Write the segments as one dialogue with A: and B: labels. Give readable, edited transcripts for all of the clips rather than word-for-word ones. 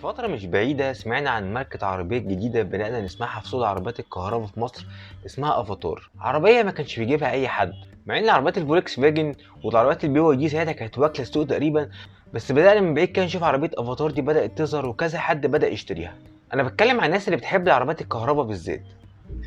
A: فترة مش بعيدة سمعنا عن ماركة عربيات جديدة بدأنا نسمعها في سوق العربيات الكهرباء في مصر، اسمها افاتار. عربية ما كانش بيجيبها أي حد، مع إن عربيات الفولكس فاجن والعربيات البي واي دي ساعتها كانت واكلة السوق تقريبا. بس بدأنا من بعيد كده نشوف عربية افاتار دي بدأت تظهر وكذا حد بدأ يشتريها. أنا بتكلم عن الناس اللي بتحب العربيات الكهرباء بالذات.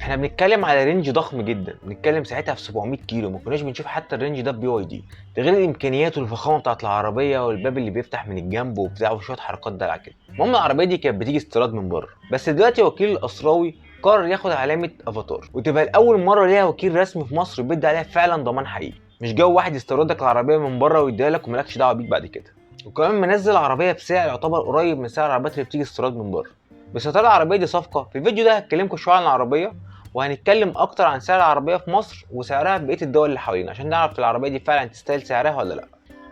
A: احنا بنتكلم على رينج ضخم جدا، بنتكلم ساعتها في 700 كيلو، ما كناش بنشوف حتى الرينج ده بي واي دي. ده غير الامكانيات والفخامه بتاعت العربيه والباب اللي بيفتح من الجنب وبتاع وشويه حركات دلع كده. المهم العربيه دي كانت بتيجي استيراد من بره، بس دلوقتي وكيل الاسراوي قرر ياخد علامه افاتار وتبقى الاول مره ليها وكيل رسمي في مصر بيدي عليها فعلا ضمان حقيقي، مش جو واحد يستوردك العربيه من بره ويديها لك ومالكش دعوه بيك بعد كده. وكمان منزل عربيه بسعر يعتبر قريب من سعر العربيات اللي بتيجي استيراد من بره. بس يا ترى العربيه دي صفقه؟ في الفيديو ده هكلمكم شويه عن العربيه، وهنتكلم اكتر عن سعر العربيه في مصر وسعرها في بقيه الدول اللي حوالينا عشان نعرف العربيه دي فعلا تستاهل سعرها ولا لا.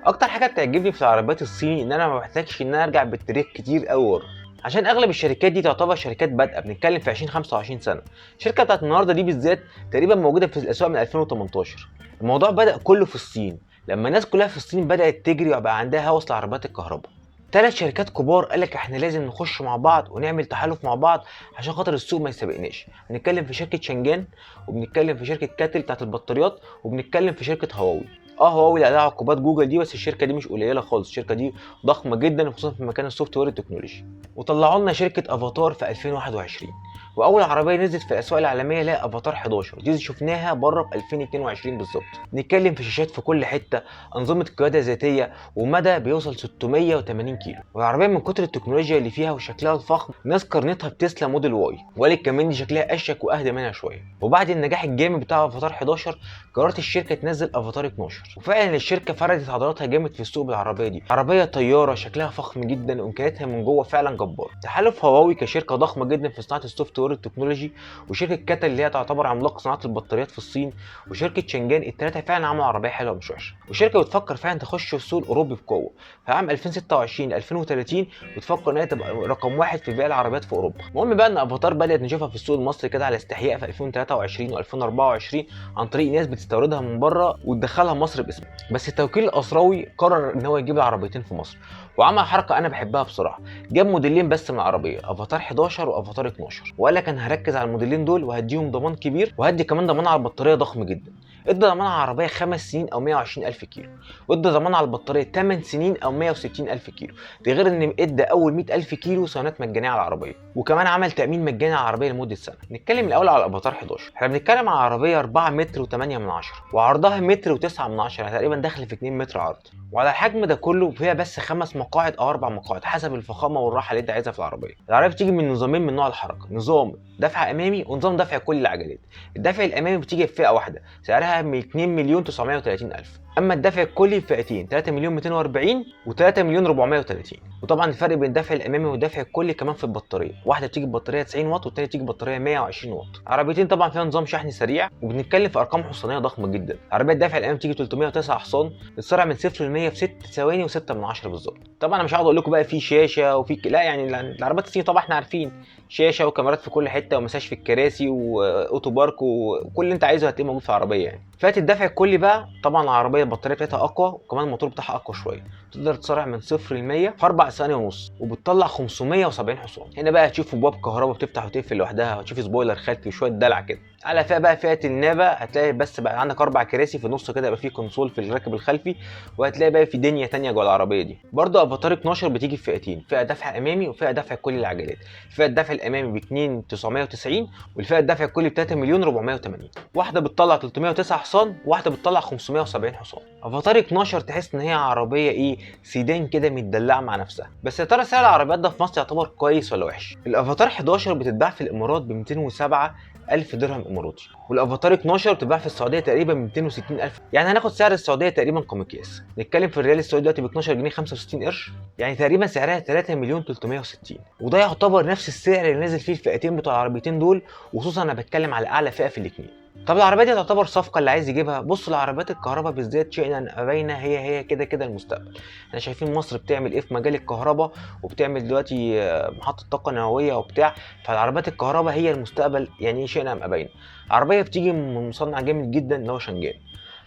A: اكتر حاجه بتعجبني في العربيات الصيني ان انا ما بحتاجش ان انا ارجع بالتاريخ كتير قوي ورا، عشان اغلب الشركات دي تعتبر شركات بادئه، بنتكلم في 20 25 سنه. الشركه بتاعت النهارده دي بالذات تقريبا موجوده في الاسواق من 2018. الموضوع بدا كله في الصين، لما الناس كلها في الصين بدات تجري وبقى عندها هوس لعربيات الكهرباء. ثلاث شركات كبار قالك احنا لازم نخش مع بعض ونعمل تحالف مع بعض عشان خاطر السوق ما يسابقناش. بنتكلم في شركه شانجان، وبنتكلم في شركه كاتل بتاعت البطاريات، وبنتكلم في شركه هواوي. هواوي اللي عليها عقوبات جوجل دي، بس الشركه دي مش قليله خالص، الشركه دي ضخمه جدا خصوصا في مكان السوفت وير التكنولوجي. وطلعوا لنا شركه افاتار في 2021، واول عربيه نزلت في الاسواق العالميه هي افاتار 11، دي شفناها بره في 2022 بالظبط. نتكلم في شاشات في كل حته، انظمه قياده ذاتيه، ومدى بيوصل 680 كيلو. والعربيه من كتر التكنولوجيا اللي فيها وشكلها الفخم ناس قارنتها بتسلا موديل واي، وقالت كمان دي شكلها اشيك واهدى منها شويه. وبعد النجاح الجامد بتاع افاتار 11 قررت الشركه تنزل افاتار 12، وفعلا الشركه فردت عضلاتها جامد في السوق بالعربيه دي. عربيه طياره شكلها فخم جدا وامكانياتها من جوه فعلا جبار. تحالف هواوي كشركه ضخمه جدا في صناعه السوفت وير التكنولوجي، وشركه كاتل اللي هي تعتبر عملاق صناعه البطاريات في الصين، وشركه شنجان، الثلاثه فعلا عملوا عربيه حلوه مش وحشه. وشركه بتفكر فعلا تخش السوق الاوروبي بقوه في عام 2026 2030، بتفكر ان هي تبقى رقم واحد في بيع العربيات في اوروبا. المهم بقى ان افاتار بدات نشوفها في السوق المصري كده على استحياء في 2023 و2024 عن طريق ناس بتستوردها من بره وتدخلها مصر باسمها. بس التوكيل الاسراوي قرر ان هو يجيب العربيتين في مصر، وعمل حركه انا بحبها بصراحه. جاب موديلين بس من العربيه، افاتار 11 وافاتار 12، وقال لك انا هركز على الموديلين دول وهديهم ضمان كبير، وهدي كمان ضمان على البطاريه ضخم جدا. ادى ضمان على العربيه 5 سنين او 120 الف كيلو، وادى ضمان على البطاريه 8 سنين او 160 الف كيلو. ده غير ان ادى اول 100 الف كيلو صيانات مجانيه على العربيه، وكمان عمل تامين مجاني على العربيه لمده سنه. نتكلم الاول على الافاتار 11. احنا بنتكلم على عربيه 4 متر و8 من 10، وعرضها متر و9 من 10، يعني تقريبا داخل في 2 متر عرض. وعلى الحجم ده كله فيها بس 5 مقاعد او 4 مقاعد حسب الفخامه والراحه اللي انت عايزها في العربيه. العربيه بتيجي من نظامين من نوع الحركه، نظام دفع امامي ونظام دفع كل العجلات. الدفع الامامي بتيجي في فئه واحده سعرها من 2 مليون 930 الف، اما الدفع الكلي في فئتين 3 مليون 240 و3 مليون 430. وطبعا الفرق بين الدفع الامامي والدفع الكلي كمان في البطاريه، واحده بتيجي ببطاريه 90 واط والثانيه بتيجي ببطاريه 120 واط. عربيتين طبعا فيها نظام شحن سريع، وبنتكلم في ارقام حصانيه ضخمه جدا. عربيه الدفع الامامي بتيجي 309 حصان، بتسرع من 0 ل 100 في 6 ثواني و6 من 10 بالظبط. طبعا انا مش هقعد اقول لكم بقى في شاشه وفي لا، يعني العربيات الصينيه طبعا احنا عارفين شاشه وكاميرات في كل حته ومساج في الكراسي واوتو بارك وكل اللي انت عايزه هتلاقيه موجود في العربيه يعني. فئه الدفع الكلي بقى طبعا العربيه البطاريه بتاعتها اقوى، وكمان الموتور بتاعها اقوى شويه، تقدر تسرع من 0 ل 100 في 4 ثواني ونص، وبتطلع 570 حصان. هنا بقى هتشوف ابواب كهرباء بتفتح وتقفل لوحدها، وتشوف سبويلر خلفي وشويه دلع كده. على فئه بقى فئه النافا هتلاقي بس بقى عندك 4 كراسي في النص كده، يبقى فيه كونسول في الراكب الخلفي، وهتلاقي بقى في دنيا ثانيه جوه العربيه دي. برده افاتار 12 بتيجي في فئتين، فئه دفع امامي وفئه دفع كلي للعجلات. فئه الدفع الامامي ب 2 990، والفئه الدفع الكلي ب 3 مليون 480. واحده بتطلع 309 حصان وواحده بتطلع 570 حصان. افاتار 12 تحس ان هي عربيه ايه، سيدان كده متدلعه مع نفسها. بس يا ترى سعر العربيات ده في مصر يعتبر كويس ولا وحش؟ الافاتار 11 بتتباع في الامارات ب 207 1000 درهم اماراتي، والافاتار 12 بتتباع في السعوديه تقريبا ب 260 الف. يعني هناخد سعر السعوديه تقريبا كمقياس، نتكلم في الريال السعودي دلوقتي ب 12 جنيه 65 قرش، يعني تقريبا سعرها 3 مليون 360. وده يعتبر نفس السعر اللي نازل فيه الفئتين بتوع العربيتين دول، وخصوصا انا بتكلم على اعلى فئه في الاثنين. طب العربيه دي تعتبر صفقه اللي عايز يجيبها. بص العربيات الكهرباء بالذات شئنا ام ابينا هي كده كده المستقبل. احنا شايفين مصر بتعمل ايه في مجال الكهرباء، وبتعمل دلوقتي محطه طاقه نوويه وبتاع، فالعربيات الكهرباء هي المستقبل يعني شئنا ام ابينا. عربيه بتيجي من مصنع جامد جدا اللي هو شنجان.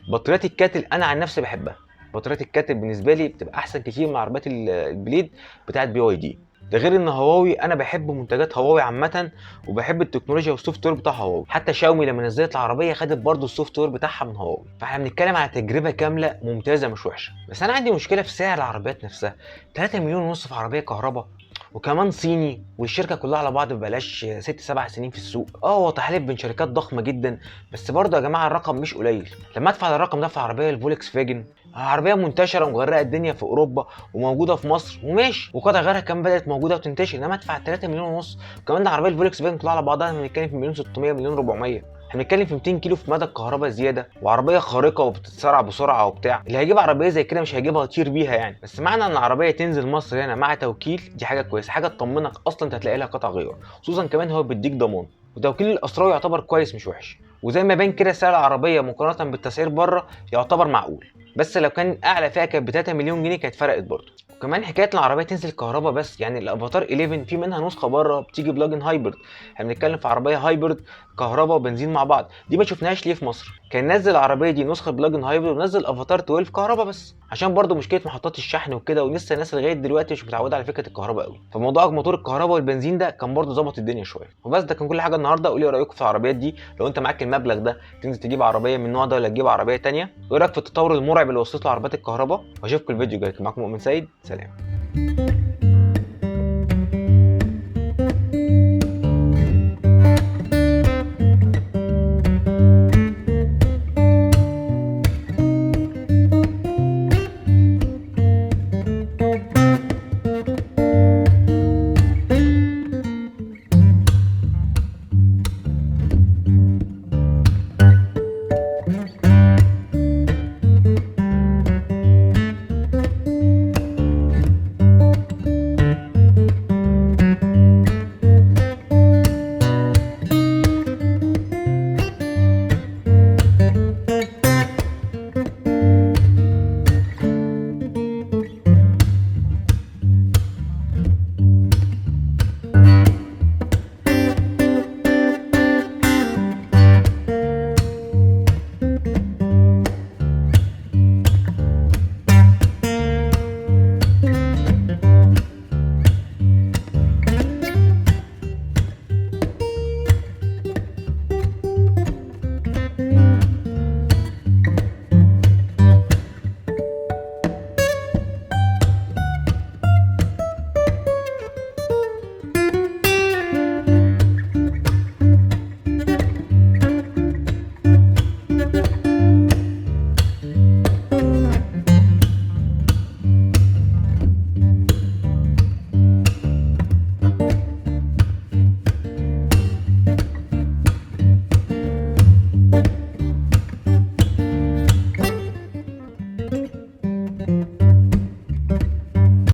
A: بطاريات الكاتل انا عن نفسي بحبها، بطاريات الكاتل بالنسبه لي بتبقى احسن كتير من عربيات البليد بتاعت بي واي دي. ده غير ان هواوي انا بحب منتجات هواوي عامه، وبحب التكنولوجيا والسوفت وير بتاع هواوي. حتى شاومي لما نزلت العربيه خدت برضو السوفت وير بتاعها من هواوي. فاحنا بنتكلم على تجربه كامله ممتازه مش وحشه. بس انا عندي مشكله في سعر العربيات نفسها. 3 مليون ونص في عربيه كهرباء، وكمان صيني، والشركه كلها على بعض ببلاش 6 7 سنين في السوق. هو تحالف بين شركات ضخمه جدا، بس برضه يا جماعه الرقم مش قليل. لما ادفع الرقم ده في عربيه الفولكس فاجن، عربيه منتشره ومغرقه الدنيا في اوروبا وموجوده في مصر وماشي، وقطع غيرها كمان بدات موجوده وتنتشر، انما ادفع 3 مليون ونص. كمان ده عربيه الفولكس فاجن كلها على بعضها بنتكلم في مليون 600 مليون 400. احنا بنتكلم في 200 كيلو في مدى الكهرباء زياده، وعربيه خارقه وبتتسارع بسرعه وبتاع. اللي هيجيب عربيه زي كده مش هيجيبها يطير بيها يعني. بس معنى ان عربيه تنزل مصر هنا مع توكيل دي حاجه كويسه، حاجه تطمنك اصلا انت هتلاقي لها قطع غيار، خصوصا كمان هو بيديك ضمان. وتوكيل الاسرار يعتبر كويس مش وحش، وزي ما باين كده سعر العربيه مقارنه بالتسعير بره يعتبر معقول. بس لو كان اعلى فئه كانت ب 3 مليون جنيه كانت فرقت برضه. وكمان حكايه العربيه تنزل كهرباء بس، يعني الافاتار 11 في منها نسخه بره بتيجي بلاجن هايبرد. احنا بنتكلم في عربيه هايبرد كهرباء وبنزين مع بعض، دي ما شفناهاش ليه في مصر. كان نزل العربيه دي نسخه بلاجن هايبرد ونزل افاتار 12 كهرباء بس، عشان برضه مشكله محطات الشحن وكده، ولسه الناس لغايه دلوقتي مش متعوده على فكره الكهرباء قوي. فموضوع موتور الكهرباء والبنزين ده كان برضه ظبط الدنيا شويه. وبس ده كان كل حاجه النهارده. قولي رايكم في العربيات دي، لو انت معاك المبلغ ده تنزل تجيب عربيه من النوع ده ولا تجيب عربيه ثانيه؟ وايه رايك في التطور المرعب اللي وصلت له عربيات الكهرباء؟ واشوفكم الفيديو الجاي. كان معاكم مؤمن سيد، سلام.